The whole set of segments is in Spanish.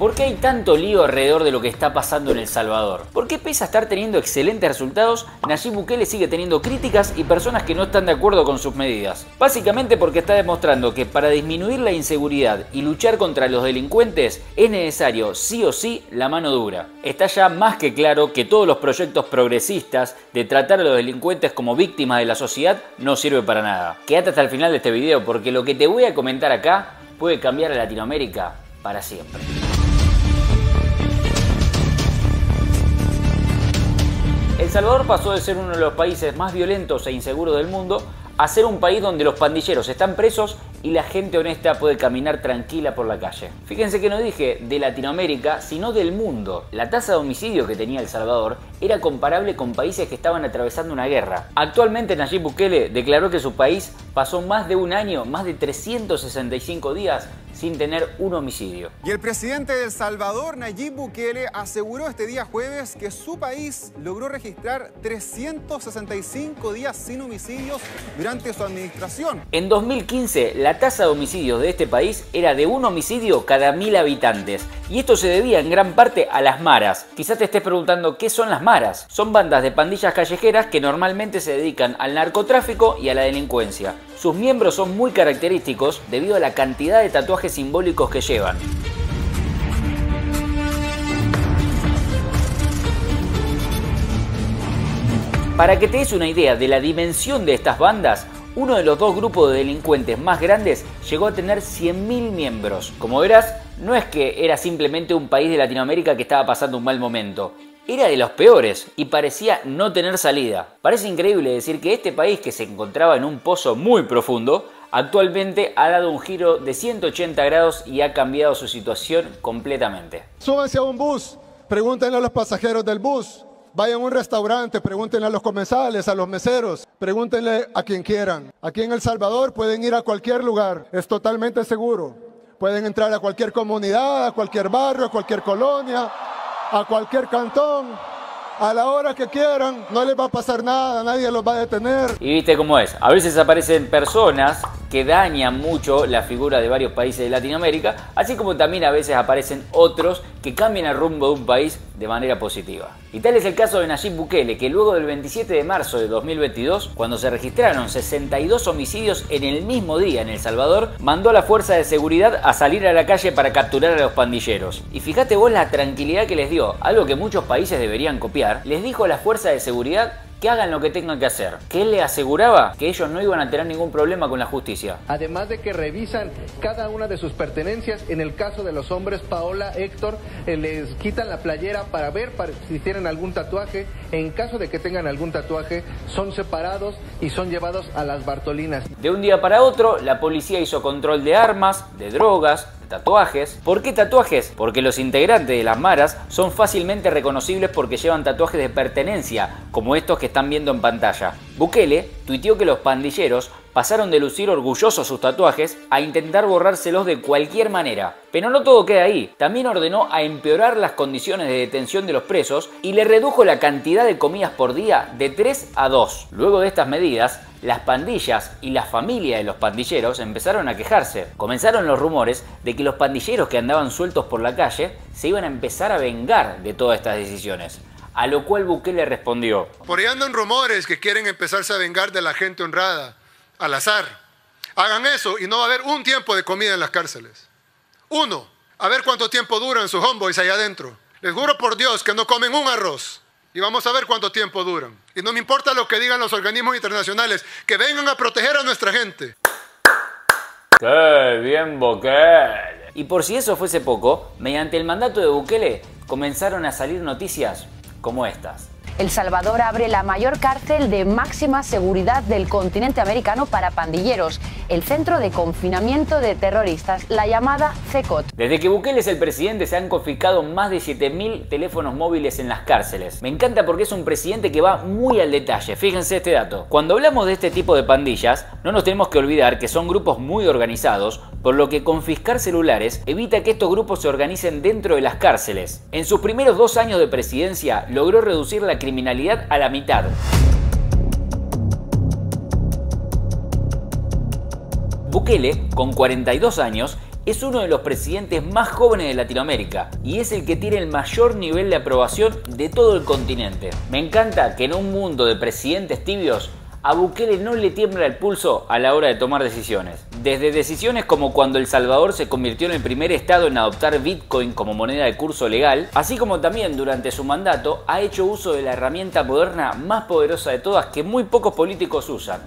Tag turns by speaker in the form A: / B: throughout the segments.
A: ¿Por qué hay tanto lío alrededor de lo que está pasando en El Salvador? ¿Por qué pese a estar teniendo excelentes resultados, Nayib Bukele sigue teniendo críticas y personas que no están de acuerdo con sus medidas? Básicamente porque está demostrando que para disminuir la inseguridad y luchar contra los delincuentes es necesario sí o sí la mano dura. Está ya más que claro que todos los proyectos progresistas de tratar a los delincuentes como víctimas de la sociedad no sirve para nada. Quédate hasta el final de este video porque lo que te voy a comentar acá puede cambiar a Latinoamérica para siempre. El Salvador pasó de ser uno de los países más violentos e inseguros del mundo a ser un país donde los pandilleros están presos y la gente honesta puede caminar tranquila por la calle. Fíjense que no dije de Latinoamérica, sino del mundo. La tasa de homicidio que tenía El Salvador era comparable con países que estaban atravesando una guerra. Actualmente Nayib Bukele declaró que su país pasó más de un año, más de 365 días, sin tener un homicidio.
B: Y el presidente de El Salvador, Nayib Bukele, aseguró este día jueves que su país logró registrar 365 días sin homicidios durante su administración.
A: En 2015, la tasa de homicidios de este país era de un homicidio cada 1000 habitantes. Y esto se debía en gran parte a las maras. Quizás te estés preguntando qué son las maras. Son bandas de pandillas callejeras que normalmente se dedican al narcotráfico y a la delincuencia. Sus miembros son muy característicos debido a la cantidad de tatuajes simbólicos que llevan. Para que te des una idea de la dimensión de estas bandas, uno de los dos grupos de delincuentes más grandes llegó a tener 100.000 miembros. Como verás, no es que era simplemente un país de Latinoamérica que estaba pasando un mal momento. Era de los peores y parecía no tener salida. Parece increíble decir que este país, que se encontraba en un pozo muy profundo, actualmente ha dado un giro de 180 grados y ha cambiado su situación completamente.
C: Súbanse a un bus, pregúntenle a los pasajeros del bus. Vayan a un restaurante, pregúntenle a los comensales, a los meseros, pregúntenle a quien quieran. Aquí en El Salvador pueden ir a cualquier lugar, es totalmente seguro. Pueden entrar a cualquier comunidad, a cualquier barrio, a cualquier colonia, a cualquier cantón, a la hora que quieran, no les va a pasar nada, nadie los va a detener.
A: Y viste cómo es, a veces aparecen personas que dañan mucho la figura de varios países de Latinoamérica, así como también a veces aparecen otros que cambian el rumbo de un país de manera positiva. Y tal es el caso de Nayib Bukele, que luego del 27 de marzo de 2022, cuando se registraron 62 homicidios en el mismo día en El Salvador, mandó a la fuerza de seguridad a salir a la calle para capturar a los pandilleros. Y fíjate vos la tranquilidad que les dio, algo que muchos países deberían copiar. Les dijo a la fuerza de seguridad que hagan lo que tengan que hacer, que él le aseguraba que ellos no iban a tener ningún problema con la justicia.
D: Además de que revisan cada una de sus pertenencias, en el caso de los hombres, Paola, Héctor, les quitan la playera para ver si tienen algún tatuaje. En caso de que tengan algún tatuaje, son separados y son llevados a las Bartolinas.
A: De un día para otro, la policía hizo control de armas, de drogas, tatuajes. ¿Por qué tatuajes? Porque los integrantes de las maras son fácilmente reconocibles porque llevan tatuajes de pertenencia, como estos que están viendo en pantalla. Bukele tuiteó que los pandilleros pasaron de lucir orgullosos sus tatuajes a intentar borrárselos de cualquier manera. Pero no todo queda ahí. También ordenó a empeorar las condiciones de detención de los presos y le redujo la cantidad de comidas por día de 3 a 2. Luego de estas medidas, las pandillas y la familia de los pandilleros empezaron a quejarse. Comenzaron los rumores de que los pandilleros que andaban sueltos por la calle se iban a empezar a vengar de todas estas decisiones. A lo cual Bukele respondió:
E: por ahí andan rumores que quieren empezarse a vengar de la gente honrada, al azar. Hagan eso y no va a haber un tiempo de comida en las cárceles. Uno, a ver cuánto tiempo duran sus homeboys allá adentro. Les juro por Dios que no comen un arroz. Y vamos a ver cuánto tiempo duran. Y no me importa lo que digan los organismos internacionales, que vengan a proteger a nuestra gente.
A: ¡Qué bien, Bukele! Y por si eso fuese poco, mediante el mandato de Bukele comenzaron a salir noticias como estas.
F: El Salvador abre la mayor cárcel de máxima seguridad del continente americano para pandilleros, el centro de confinamiento de terroristas, la llamada CECOT.
A: Desde que Bukele es el presidente se han confiscado más de 7.000 teléfonos móviles en las cárceles. Me encanta porque es un presidente que va muy al detalle. Fíjense este dato. Cuando hablamos de este tipo de pandillas, no nos tenemos que olvidar que son grupos muy organizados, por lo que confiscar celulares evita que estos grupos se organicen dentro de las cárceles. En sus primeros 2 años de presidencia logró reducir la criminalidad a la mitad. Bukele, con 42 años, Es uno de los presidentes más jóvenes de Latinoamérica y es el que tiene el mayor nivel de aprobación de todo el continente. Me encanta que en un mundo de presidentes tibios a Bukele no le tiembla el pulso a la hora de tomar decisiones. Desde decisiones como cuando El Salvador se convirtió en el primer estado en adoptar Bitcoin como moneda de curso legal, así como también durante su mandato ha hecho uso de la herramienta moderna más poderosa de todas que muy pocos políticos usan: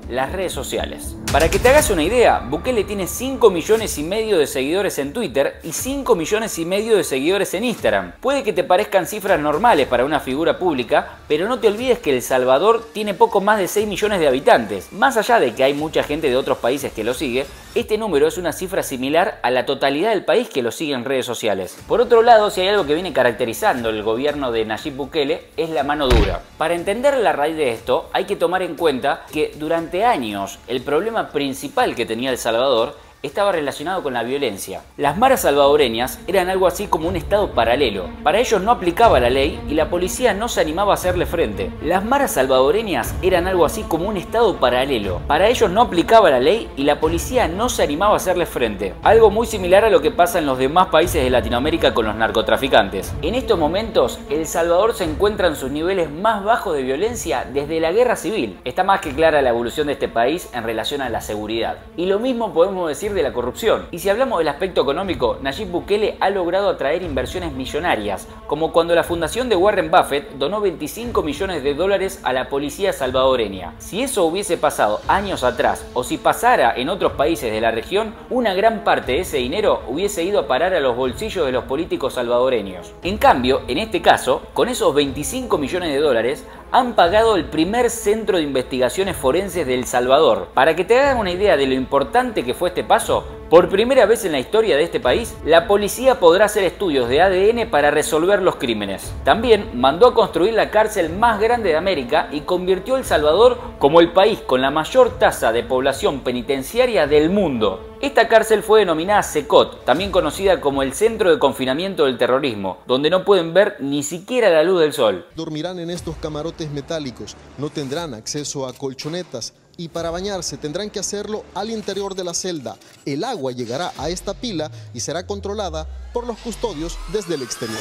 A: las redes sociales. Para que te hagas una idea, Bukele tiene 5,5 millones de seguidores en Twitter y 5,5 millones de seguidores en Instagram. Puede que te parezcan cifras normales para una figura pública, pero no te olvides que El Salvador tiene poco más de 6 millones de habitantes. Más allá de que hay mucha gente de otros países que lo sigue, este número es una cifra similar a la totalidad del país que lo sigue en redes sociales. Por otro lado, si hay algo que viene caracterizando el gobierno de Nayib Bukele, es la mano dura. Para entender la raíz de esto, hay que tomar en cuenta que durante años el problema principal que tenía El Salvador estaba relacionado con la violencia. Las maras salvadoreñas eran algo así como un estado paralelo. Para ellos no aplicaba la ley y la policía no se animaba a hacerle frente. Las maras salvadoreñas eran algo así como un estado paralelo. Para ellos no aplicaba la ley y la policía no se animaba a hacerle frente. Algo muy similar a lo que pasa en los demás países de Latinoamérica con los narcotraficantes. En estos momentos, El Salvador se encuentra en sus niveles más bajos de violencia desde la guerra civil. Está más que clara la evolución de este país en relación a la seguridad. Y lo mismo podemos decir de la corrupción. Y si hablamos del aspecto económico, Nayib Bukele ha logrado atraer inversiones millonarias, como cuando la fundación de Warren Buffett donó 25 millones de dólares a la policía salvadoreña. Si eso hubiese pasado años atrás, o si pasara en otros países de la región, una gran parte de ese dinero hubiese ido a parar a los bolsillos de los políticos salvadoreños. En cambio, en este caso, con esos 25 millones de dólares, han pagado el primer centro de investigaciones forenses de El Salvador. Para que te hagan una idea de lo importante que fue este paso, por primera vez en la historia de este país, la policía podrá hacer estudios de ADN para resolver los crímenes. También mandó a construir la cárcel más grande de América y convirtió a El Salvador como el país con la mayor tasa de población penitenciaria del mundo. Esta cárcel fue denominada Secot, también conocida como el Centro de Confinamiento del Terrorismo, donde no pueden ver ni siquiera la luz del sol.
G: Dormirán en estos camarotes metálicos, no tendrán acceso a colchonetas y para bañarse tendrán que hacerlo al interior de la celda. El agua llegará a esta pila y será controlada por los custodios desde el exterior.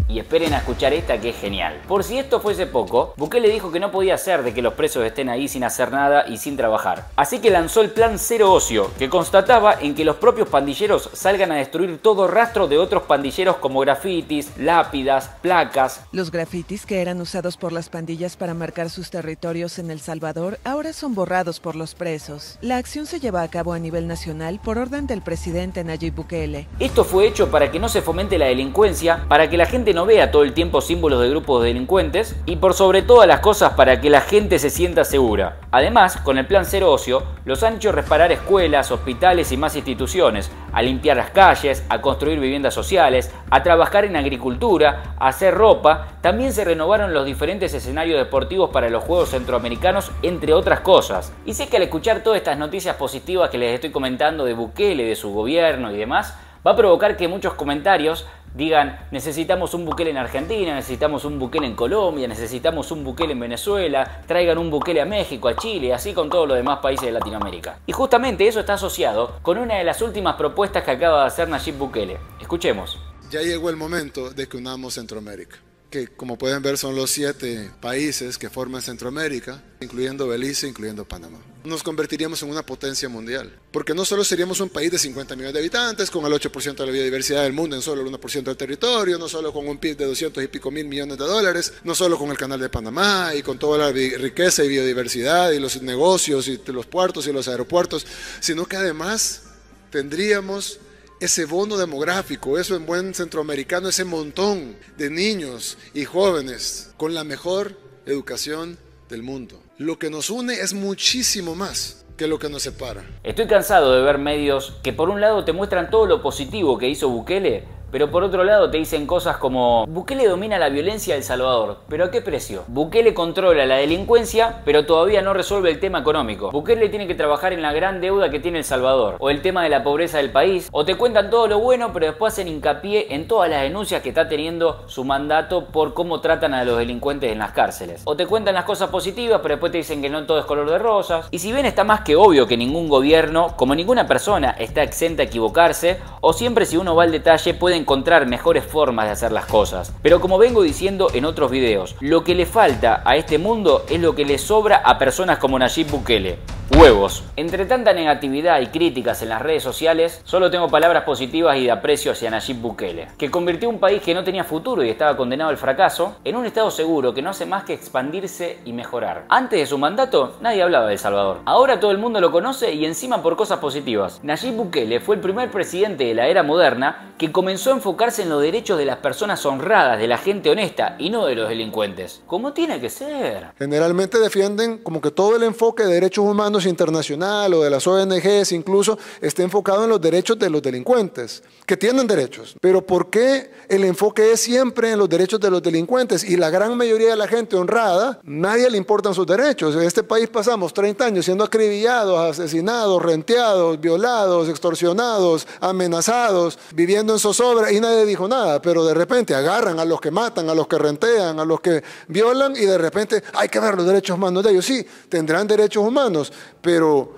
A: Y esperen a escuchar esta que es genial. Por si esto fuese poco, Bukele dijo que no podía ser de que los presos estén ahí sin hacer nada y sin trabajar. Así que lanzó el plan Cero Ocio, que constataba en que los propios pandilleros salgan a destruir todo rastro de otros pandilleros como grafitis, lápidas, placas.
H: Los grafitis que eran usados por las pandillas para marcar sus territorios en El Salvador ahora son borrados por los presos. La acción se lleva a cabo a nivel nacional por orden del presidente Nayib Bukele.
A: Esto fue hecho para que no se fomente la delincuencia, para que la gente no vea todo el tiempo símbolos de grupos de delincuentes y por sobre todas las cosas para que la gente se sienta segura. Además, con el plan Cero Ocio, los han hecho reparar escuelas, hospitales y más instituciones, a limpiar las calles, a construir viviendas sociales, a trabajar en agricultura, a hacer ropa. También se renovaron los diferentes escenarios deportivos para los Juegos Centroamericanos, entre otras cosas. Y sé que al escuchar todas estas noticias positivas que les estoy comentando de Bukele, de su gobierno y demás, va a provocar que muchos comentarios digan: necesitamos un Bukele en Argentina, necesitamos un Bukele en Colombia, necesitamos un Bukele en Venezuela, traigan un Bukele a México, a Chile, así con todos los demás países de Latinoamérica. Y justamente eso está asociado con una de las últimas propuestas que acaba de hacer Nayib Bukele. Escuchemos.
E: Ya llegó el momento de que unamos Centroamérica, que como pueden ver son los 7 países que forman Centroamérica, incluyendo Belice, incluyendo Panamá. Nos convertiríamos en una potencia mundial, porque no solo seríamos un país de 50 millones de habitantes, con el 8% de la biodiversidad del mundo en solo el 1% del territorio, no solo con un PIB de 200 y pico mil millones de dólares, no solo con el canal de Panamá y con toda la riqueza y biodiversidad y los negocios y los puertos y los aeropuertos, sino que además tendríamos ese bono demográfico, eso en buen centroamericano, ese montón de niños y jóvenes con la mejor educación del mundo. Lo que nos une es muchísimo más que lo que nos separa.
A: Estoy cansado de ver medios que por un lado te muestran todo lo positivo que hizo Bukele, Pero por otro lado te dicen cosas como: Bukele domina la violencia de El Salvador, ¿pero a qué precio? Bukele controla la delincuencia, pero todavía no resuelve el tema económico. Bukele tiene que trabajar en la gran deuda que tiene El Salvador, o el tema de la pobreza del país, o te cuentan todo lo bueno, pero después hacen hincapié en todas las denuncias que está teniendo su mandato por cómo tratan a los delincuentes en las cárceles. O te cuentan las cosas positivas, pero después te dicen que no todo es color de rosas. Y si bien está más que obvio que ningún gobierno, como ninguna persona, está exenta a equivocarse, o siempre si uno va al detalle puede encontrar mejores formas de hacer las cosas. Pero como vengo diciendo en otros videos, lo que le falta a este mundo es lo que le sobra a personas como Nayib Bukele: huevos. Entre tanta negatividad y críticas en las redes sociales, solo tengo palabras positivas y de aprecio hacia Nayib Bukele, que convirtió un país que no tenía futuro y estaba condenado al fracaso en un estado seguro que no hace más que expandirse y mejorar. Antes de su mandato, nadie hablaba de El Salvador. Ahora todo el mundo lo conoce y encima por cosas positivas. Nayib Bukele fue el primer presidente de la era moderna que comenzó a enfocarse en los derechos de las personas honradas, de la gente honesta y no de los delincuentes. Como tiene que ser.
I: Generalmente defienden como que todo el enfoque de derechos humanos internacional o de las ONGs incluso esté enfocado en los derechos de los delincuentes, que tienen derechos. Pero ¿por qué el enfoque es siempre en los derechos de los delincuentes? Y la gran mayoría de la gente honrada, nadie le importan sus derechos. En este país pasamos 30 años siendo acribillados, asesinados, renteados, violados, extorsionados, amenazados, viviendo en zozobra y nadie dijo nada. Pero de repente agarran a los que matan, a los que rentean, a los que violan y de repente hay que ver los derechos humanos de ellos. Sí, tendrán derechos humanos, pero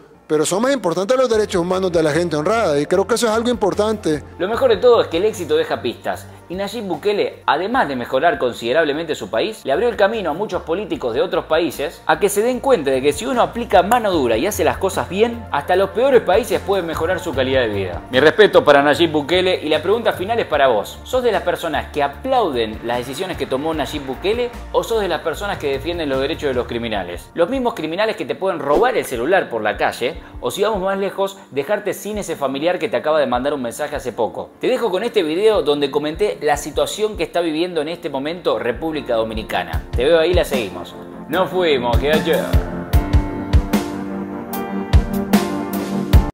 I: son más importantes los derechos humanos de la gente honrada y creo que eso es algo importante.
A: Lo mejor de todo es que el éxito deja pistas y Nayib Bukele, además de mejorar considerablemente su país, le abrió el camino a muchos políticos de otros países a que se den cuenta de que si uno aplica mano dura y hace las cosas bien, hasta los peores países pueden mejorar su calidad de vida. Mi respeto para Nayib Bukele y la pregunta final es para vos. ¿Sos de las personas que aplauden las decisiones que tomó Nayib Bukele o sos de las personas que defienden los derechos de los criminales? Los mismos criminales que te pueden robar el celular por la calle o, si vamos más lejos, dejarte sin ese familiar que te acaba de mandar un mensaje hace poco. Te dejo con este video donde comenté la situación que está viviendo en este momento República Dominicana. Te veo ahí, la seguimos. Nos fuimos, que ayer.